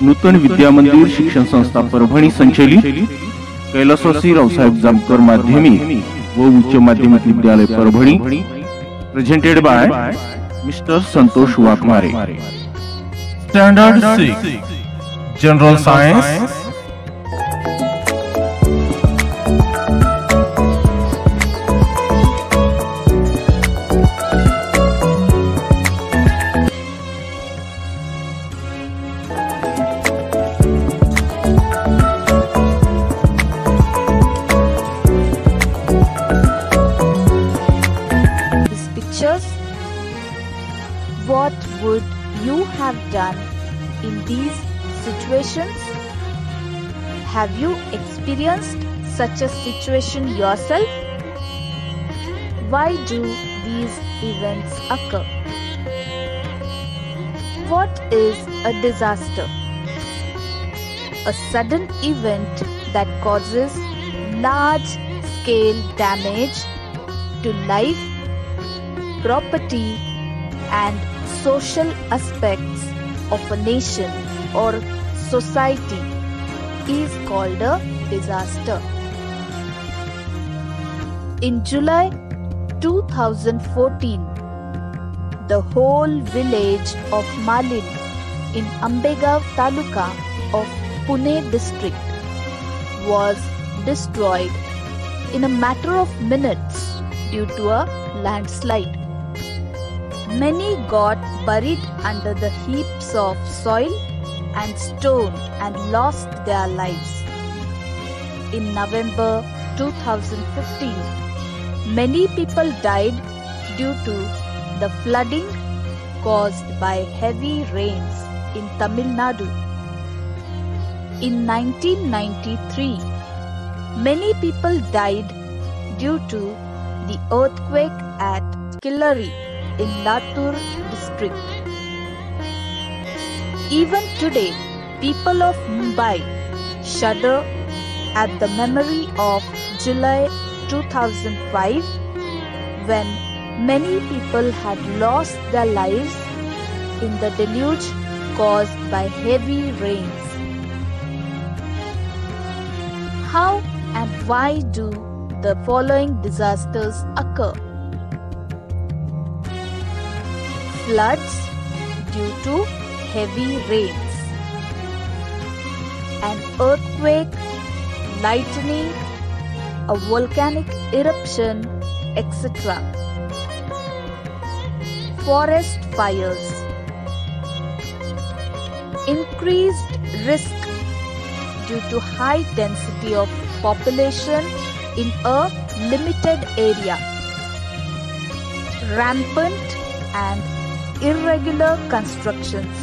नूतन विद्या मंदिर शिक्षण संस्था परभणी संचलित कैलासवासी रावसाहेब जामकर माध्यमिक व उच्च माध्यमिक विद्यालय Parbhani presented bye mister Santosh Waghmare. Standard 6 general science. What would you have done in these situations? Have you experienced such a situation yourself? Why do these events occur? What is a disaster? A sudden event that causes large-scale damage to life, property, and social aspects of a nation or society is called a disaster. In July 2014, the whole village of Malin in Ambegaon Taluka of Pune district was destroyed in a matter of minutes due to a landslide. Many got buried under the heaps of soil and stone and lost their lives. In November 2015, many people died due to the flooding caused by heavy rains in Tamil Nadu. In 1993, many people died due to the earthquake at Killari in Latur district. Even today, people of Mumbai shudder at the memory of July 2005 when many people had lost their lives in the deluge caused by heavy rains. How and why do the following disasters occur? Floods due to heavy rains, an earthquake, lightning, a volcanic eruption, etc. Forest fires, increased risk due to high density of population in a limited area, rampant and irregular constructions,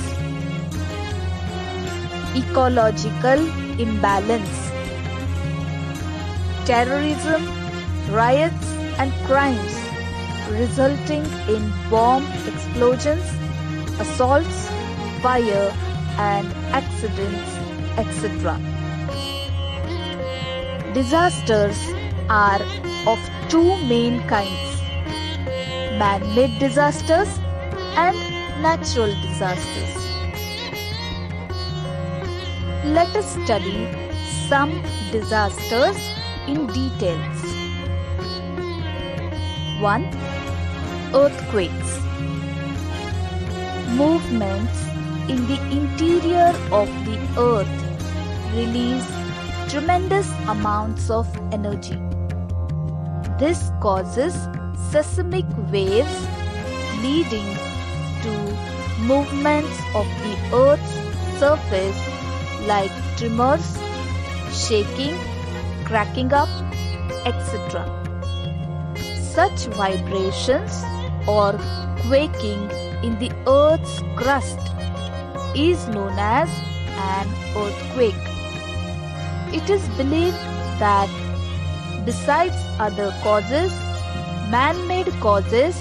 ecological imbalance, terrorism, riots and crimes resulting in bomb explosions, assaults, fire and accidents, etc. Disasters are of two main kinds: man-made disasters and natural disasters. Let us study some disasters in details. 1. Earthquakes. Movements in the interior of the earth release tremendous amounts of energy. This causes seismic waves leading to movements of the earth's surface like tremors, shaking, cracking up, etc. Such vibrations or quaking in the earth's crust is known as an earthquake. It is believed that besides other causes, man-made causes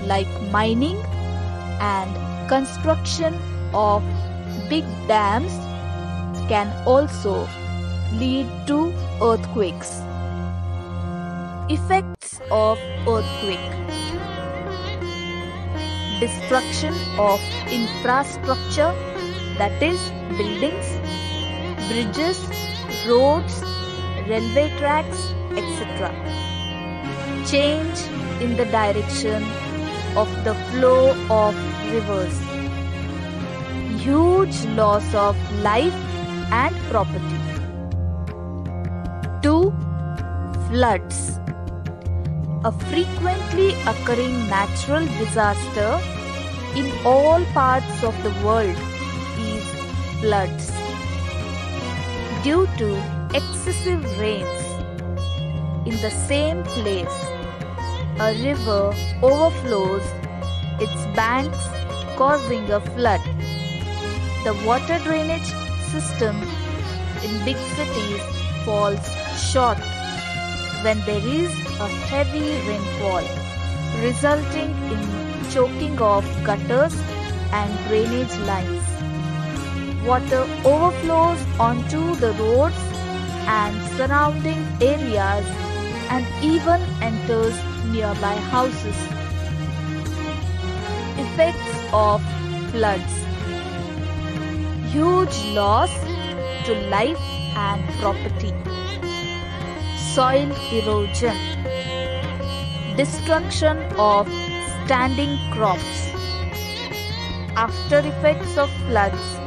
like mining and construction of big dams can also lead to earthquakes. Effects of earthquake: destruction of infrastructure, that is, buildings, bridges, roads, railway tracks, etc. Change in the direction of the flow of rivers. Huge loss of life and property. 2. Floods. A frequently occurring natural disaster in all parts of the world is floods. Due to excessive rains in the same place, a river overflows its banks, causing a flood. The water drainage system in big cities falls short when there is a heavy rainfall, resulting in choking of gutters and drainage lines. Water overflows onto the roads and surrounding areas and even enters nearby houses. Effects of floods. Huge loss to life and property. Soil erosion. Destruction of standing crops. After effects of floods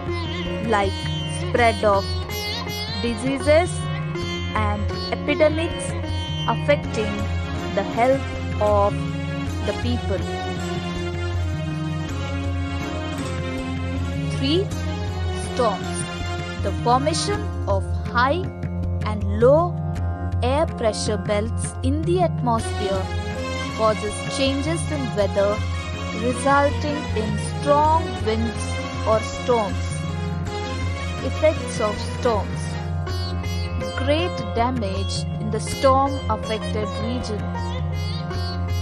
like spread of diseases and epidemics affecting the health of the people. 3. Storms. The formation of high and low air pressure belts in the atmosphere causes changes in weather, resulting in strong winds or storms. Effects of storms. Great damage in the storm affected region.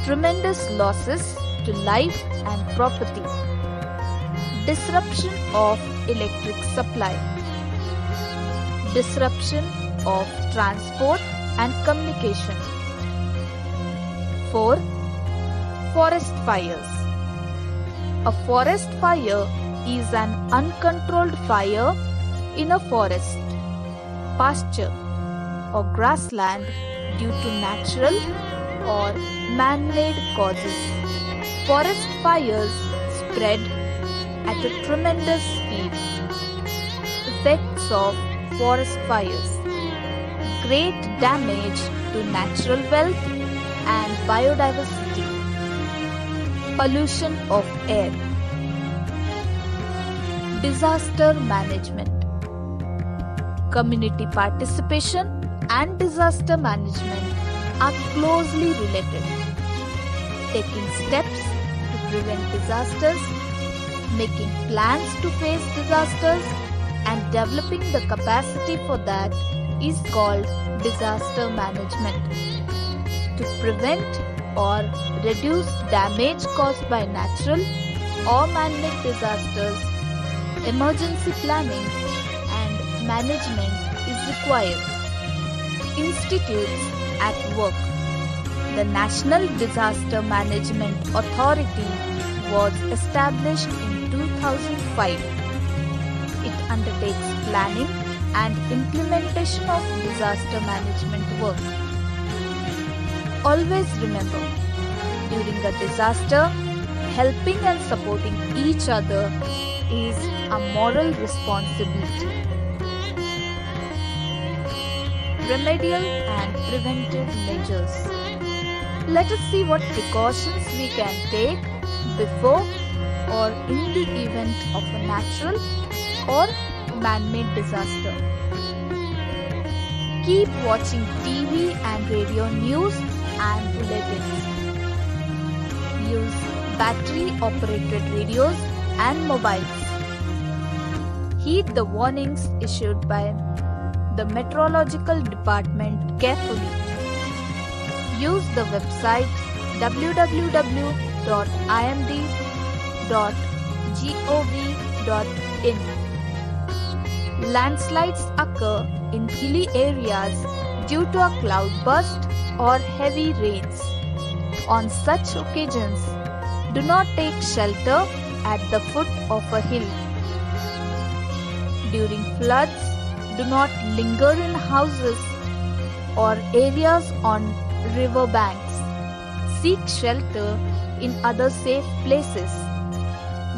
Tremendous losses to life and property. Disruption of electric supply. Disruption of transport and communication. 4. Forest fires. A forest fire is an uncontrolled fire in a forest, pasture, or grassland due to natural or man-made causes. Forest fires spread at a tremendous speed. Effects of forest fires. Great damage to natural wealth and biodiversity. Pollution of air. Disaster management. Community participation and disaster management are closely related. Taking steps to prevent disasters, making plans to face disasters, and developing the capacity for that is called disaster management. To prevent or reduce damage caused by natural or man-made disasters, emergency planning and management is required. Institutes at work. The National Disaster Management Authority was established in 2005. It undertakes planning and implementation of disaster management work. Always remember, during a disaster, helping and supporting each other is a moral responsibility. Remedial and preventive measures. Let us see what precautions we can take before or in the event of a natural or man-made disaster. Keep watching TV and radio news and bulletins. Use battery-operated radios and mobiles. Heed the warnings issued by the Meteorological Department carefully. Use the website www.imd.gov.in. Landslides occur in hilly areas due to a cloud burst or heavy rains. On such occasions, do not take shelter at the foot of a hill. During floods, do not linger in houses or areas on river banks. Seek shelter in other safe places.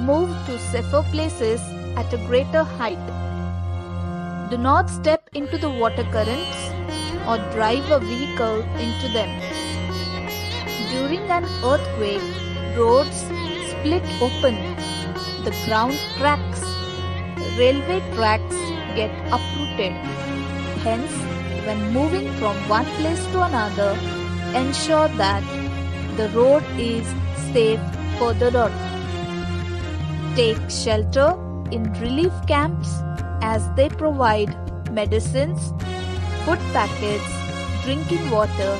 Move to safer places at a greater height. Do not step into the water currents or drive a vehicle into them. During an earthquake, roads split open, the ground cracks, railway tracks get uprooted. Hence, when moving from one place to another, ensure that the road is safe further on. Take shelter in relief camps as they provide medicines, food packets, drinking water,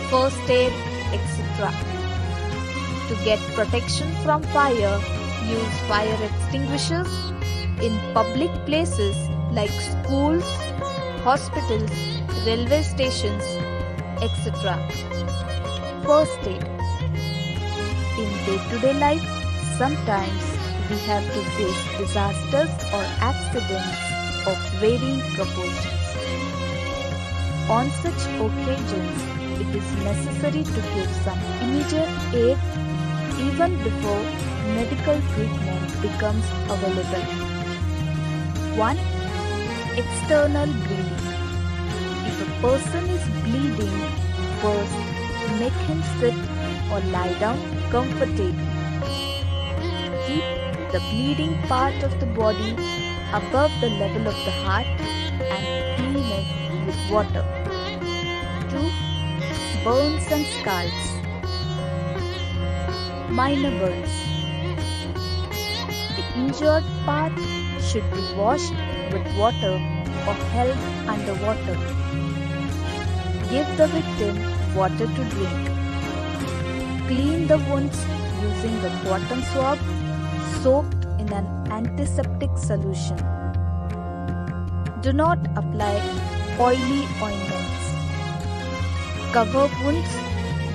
first aid, etc. To get protection from fire, use fire extinguishers in public places like schools, hospitals, railway stations, etc. First aid. In day-to-day life, sometimes we have to face disasters or accidents of varying proportions. On such occasions, it is necessary to give some immediate aid even before medical treatment becomes available. 1. External bleeding. If a person is bleeding, first make him sit or lie down comfortably. Keep the bleeding part of the body above the level of the heart and clean it with water. 2. Burns and scalds. Minor burns. The injured part should be washed with water or held under water. Give the victim water to drink. Clean the wounds using a cotton swab soaked in an antiseptic solution. Do not apply oily ointments. Cover wounds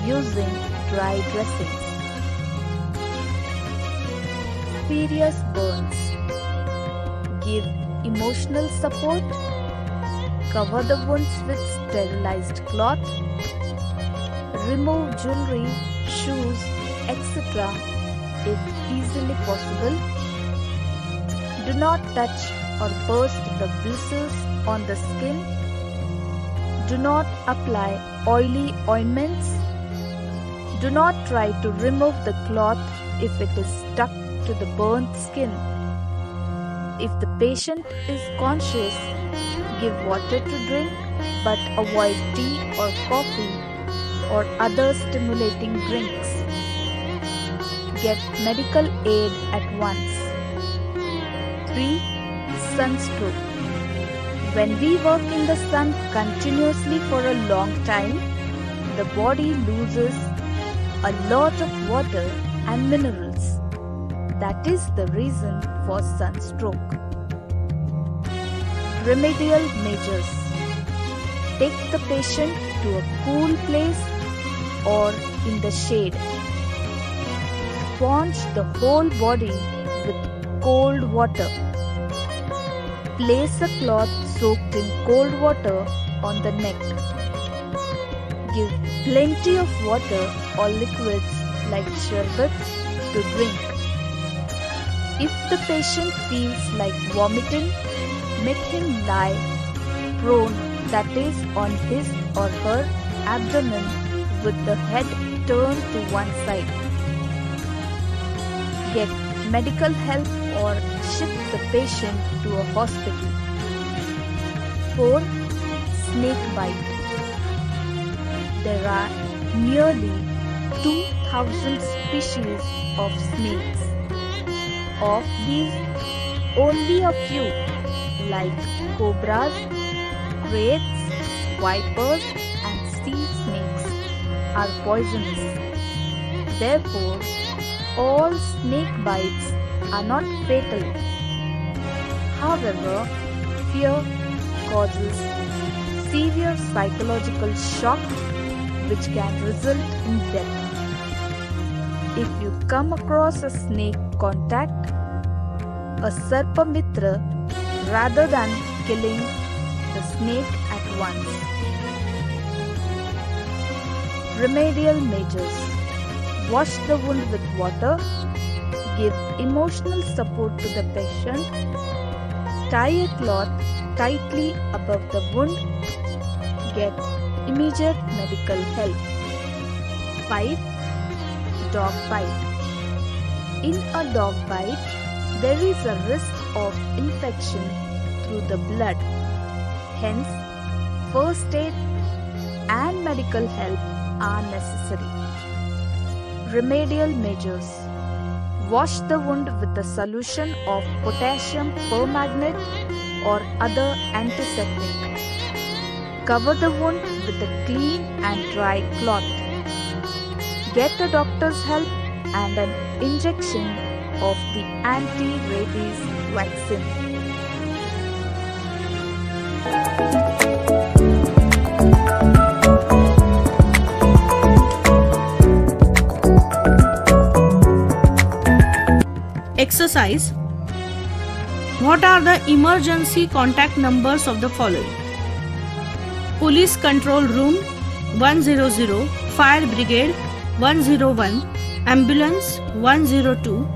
using dry dressings. Serious burns. Give emotional support. Cover the wounds with sterilized cloth. Remove jewelry, shoes, etc. if easily possible. Do not touch or burst the blisters on the skin. Do not apply oily ointments. Do not try to remove the cloth if it is stuck to the burnt skin. If the patient is conscious, give water to drink, but avoid tea or coffee or other stimulating drinks. Get medical aid at once. 3. Sunstroke. When we work in the sun continuously for a long time, the body loses a lot of water and minerals. That is the reason for sunstroke. Remedial measures. Take the patient to a cool place or in the shade. Sponge the whole body with cold water. Place a cloth soaked in cold water on the neck. Give plenty of water or liquids like sherbets to drink. If the patient feels like vomiting, make him lie prone, that is on his or her abdomen with the head turned to one side. Get medical help or ship the patient to a hospital. 4. Snake bite. There are nearly 2,000 species of snakes. Of these, only a few like cobras, kraits, vipers and sea snakes are poisonous. Therefore, all snake bites are not fatal. However, fear causes severe psychological shock which can result in death. If you come across a snake contact, a Sarpamitra, rather than killing the snake at once. Remedial measures: wash the wound with water, give emotional support to the patient, tie a cloth tightly above the wound, get immediate medical help. 5. Dog bite. In a dog bite, there is a risk of infection through the blood. Hence, first aid and medical help are necessary. Remedial measures: wash the wound with a solution of potassium permanganate or other antiseptic. Cover the wound with a clean and dry cloth. Get a doctor's help and an injection of the anti-rabies vaccine. Exercise. What are the emergency contact numbers of the following? Police Control Room 100, Fire Brigade 101, Ambulance 102,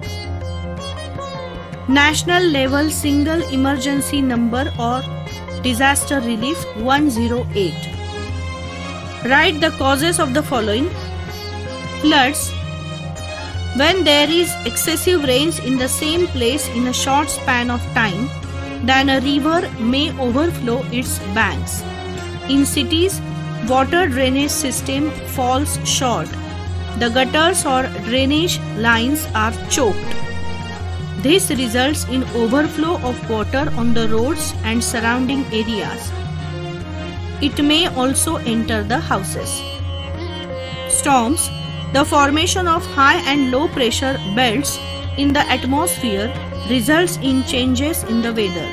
National Level Single Emergency Number or Disaster Relief 108. Write the causes of the following: floods. When there is excessive rains in the same place in a short span of time, then a river may overflow its banks. In cities, water drainage system falls short. The gutters or drainage lines are choked. This results in overflow of water on the roads and surrounding areas. It may also enter the houses. Storms. The formation of high and low pressure belts in the atmosphere results in changes in the weather.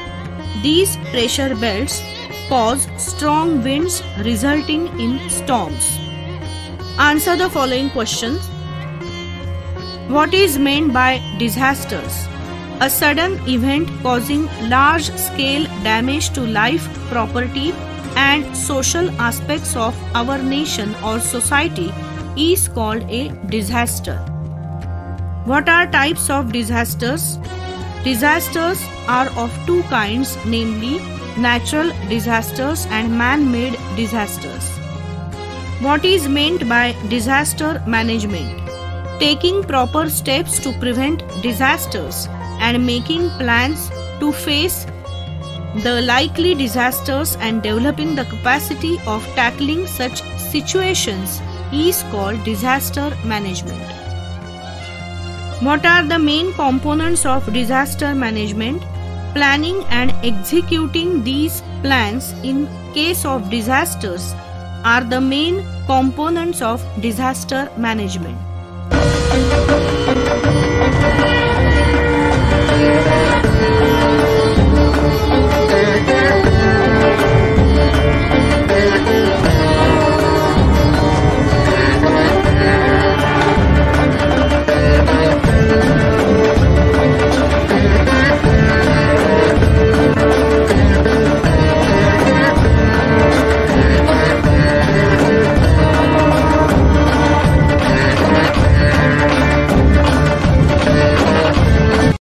These pressure belts cause strong winds resulting in storms. Answer the following questions. What is meant by disasters? A sudden event causing large-scale damage to life, property, and social aspects of our nation or society is called a disaster. What are types of disasters? Disasters are of two kinds, namely natural disasters and man-made disasters. What is meant by disaster management? Taking proper steps to prevent disasters and making plans to face the likely disasters and developing the capacity of tackling such situations is called disaster management. What are the main components of disaster management? Planning and executing these plans in case of disasters are the main components of disaster management.